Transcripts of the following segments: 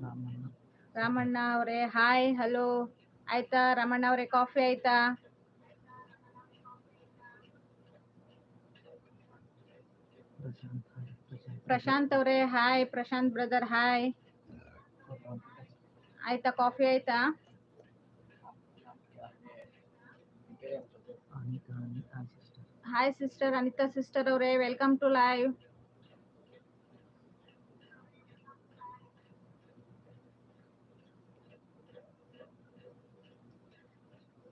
ರಾಮಣ್ಣ ರಾಮಣ್ಣ ಅವರೇ hi hello. ಆಯ್ತಾ ರಾಮಣ್ಣ ಅವರೇ, ಕಾಫಿ ಆಯ್ತಾ? ಪ್ರಶಾಂತ್ ಅವರೇ ಹಾಯ್. Prashanth brother hi. ಆಯ್ತಾ ಕಾಫಿ ಆಯ್ತಾ? ಹಾಯ್ ಸಿಸ್ಟರ್ ಅನಿತಾ ಸಿಸ್ಟರ್ ಅವರೇ, ವೆಲ್ಕಮ್ ಟು ಲೈವ್.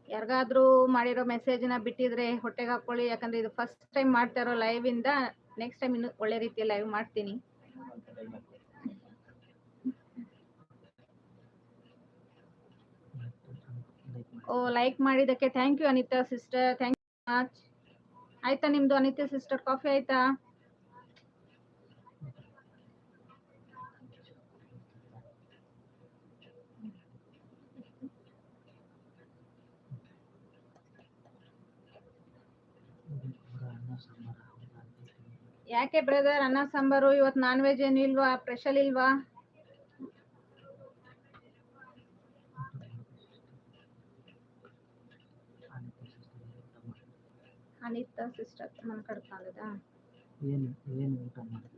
ಯಾರಿಗಾದ್ರೂ ಮಾಡಿರೋ ಮೆಸೇಜ್ನ ಬಿಟ್ಟಿದ್ರೆ ಹೊಟ್ಟೆಗೆ ಹಾಕೊಳ್ಳಿ, ಯಾಕಂದ್ರೆ ಇದು ಫಸ್ಟ್ ಟೈಮ್ ಮಾಡ್ತಾ ಇರೋ ಲೈವ್ ಇಂದ. ನೆಕ್ಸ್ಟ್ ಟೈಮ್ ಇನ್ನು ಒಳ್ಳೆ ರೀತಿಯ ಲೈವ್ ಮಾಡ್ತೀನಿ. ಓ ಲೈಕ್ ಮಾಡಿದಕ್ಕೆ thank you Anita sister, thank you much. ಆಯ್ತಾ ನಿಮ್ದು ಅನಿತಾ ಸಿಸ್ಟರ್ ಕಾಫಿ ಆಯ್ತಾ? ಯಾಕೆ ಬ್ರದರ್ ಅನ್ನ ಸಾಂಬಾರು? ಇವತ್ತು ನಾನ್ ವೆಜ್ ಏನು ಇಲ್ವಾ? ಸ್ಪೆಷಲ್ ಇಲ್ವಾ? ಅನಿತಾ ಸಿಸ್ಟರ್ ಮನೆ ಕಡ್ಕೊಂಡದ.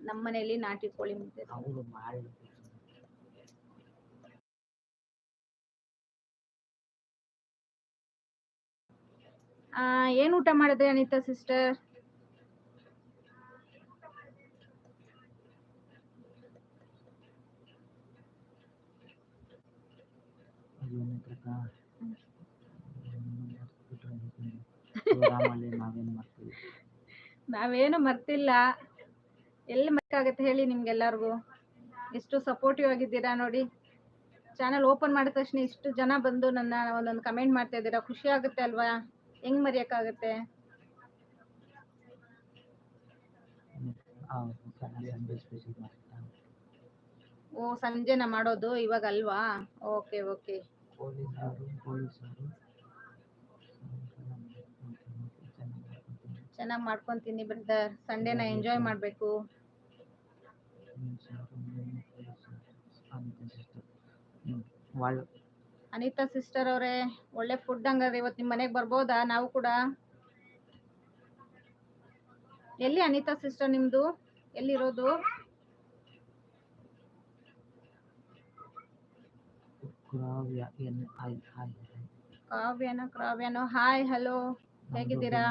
ನಮ್ಮ ಮನೆಯಲ್ಲಿ ನಾಟಿ ಕೋಳಿ ಮುದ್ದೆ. ಏನ್ ಊಟ ಮಾಡಿದ್ರೆ ಅನಿತಾ ಸಿಸ್ಟರ್? ನಾವೇನು ಮರ್ತಿಲ್ಲ. ಎಲ್ಲಿ ಮರ್ಕಾಗತ್ತೆ ಹೇಳಿ ನಿಮ್ಗೆಲ್ಲರಿಗೂ? ಎಷ್ಟು ಸಪೋರ್ಟಿವ್ ಆಗಿದ್ದೀರಾ ನೋಡಿ. ಚಾನಲ್ ಓಪನ್ ಮಾಡಿದ ತಕ್ಷಣ ಇಷ್ಟು ಜನ ಬಂದು ನನ್ನ ಒಂದೊಂದು ಕಮೆಂಟ್ ಮಾಡ್ತಾ ಇದ್ದೀರಾ, ಖುಷಿ ಆಗುತ್ತೆ ಅಲ್ವಾ? ಹೆಂಗ್ ಮರೆಯಕ್ಕಾಗತ್ತೆ? ಓ ಸಂಜೆನ ಮಾಡೋದು, ಇವಾಗ ಅಲ್ವಾ? Okay okay. ಚೆನ್ನಾಗಿ ಮಾಡ್ಕೊಂತೀನಿ ಬ್ರದರ್. ಸಂಡೇನ ಎಂಜಾಯ್ ಮಾಡಬೇಕು. ಅನಿತಾ ಸಿಸ್ಟರ್ ಅವರೇ ಒಳ್ಳೆ ಫುಡ್ ಹಂಗಾದ್ರೆ ಇವತ್ತು ನಿಮ್ಮ ಮನೆಗೆ ಬರ್ಬೋದಾ? ನಾವು ಕೂಡ. ಎಲ್ಲಿ ಅನಿತಾ ಸಿಸ್ಟರ್ ನಿಮ್ದು? ಎಲ್ಲಿರೋದು? ಕಾವ್ಯನೋ ಹಾಯ್ ಹಲೋ, ಹೇಗಿದ್ದೀರಾ?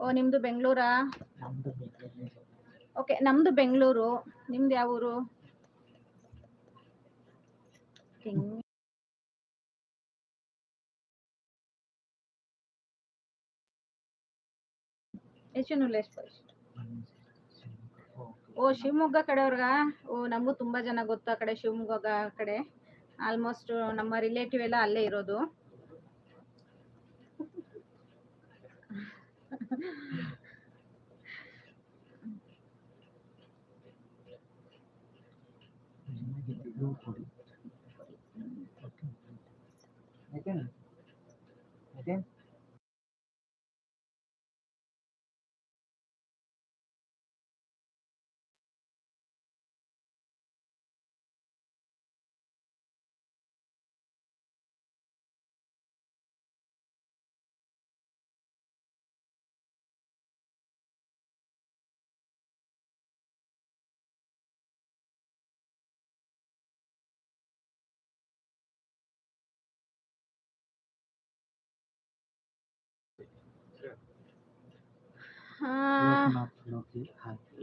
ಓ ನಿಮ್ದು ಬೆಂಗಳೂರಾ? ಓಕೆ ನಮ್ದು ಬೆಂಗಳೂರು. ನಿಮ್ದು ಯಾವ ಊರು? ಓ ಶಿವಮೊಗ್ಗ ಕಡೆಯವ್ರಗ? ಓ ನಮಗೂ ತುಂಬಾ ಜನ ಗೊತ್ತು ಆ ಕಡೆ, ಶಿವಮೊಗ್ಗ ಕಡೆ. ಆಲ್ಮೋಸ್ಟ್ ನಮ್ಮ ರಿಲೇಟಿವ್ ಎಲ್ಲ ಅಲ್ಲೇ ಇರೋದು.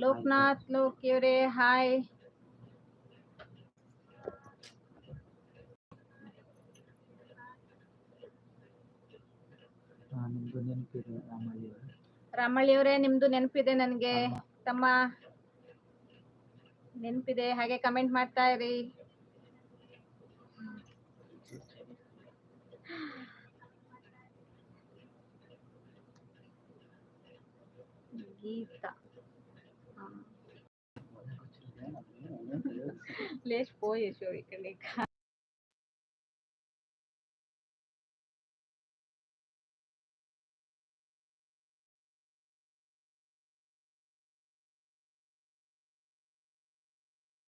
ಲೋಕನಾಥ್ ಲೋಕಿ ಅವರೇ ಹಾಯ್. ರಾಮಳ್ಳಿ ಅವರೇ ನಿಮ್ದು ನೆನಪಿದೆ ನನಗೆ ತಮ್ಮ, ನೆನಪಿದೆ. ಹಾಗೆ ಕಮೆಂಟ್ ಮಾಡ್ತಾ ಇರಿ. ಗೀತಾ ಲೇಶ್ ಪೋಯ್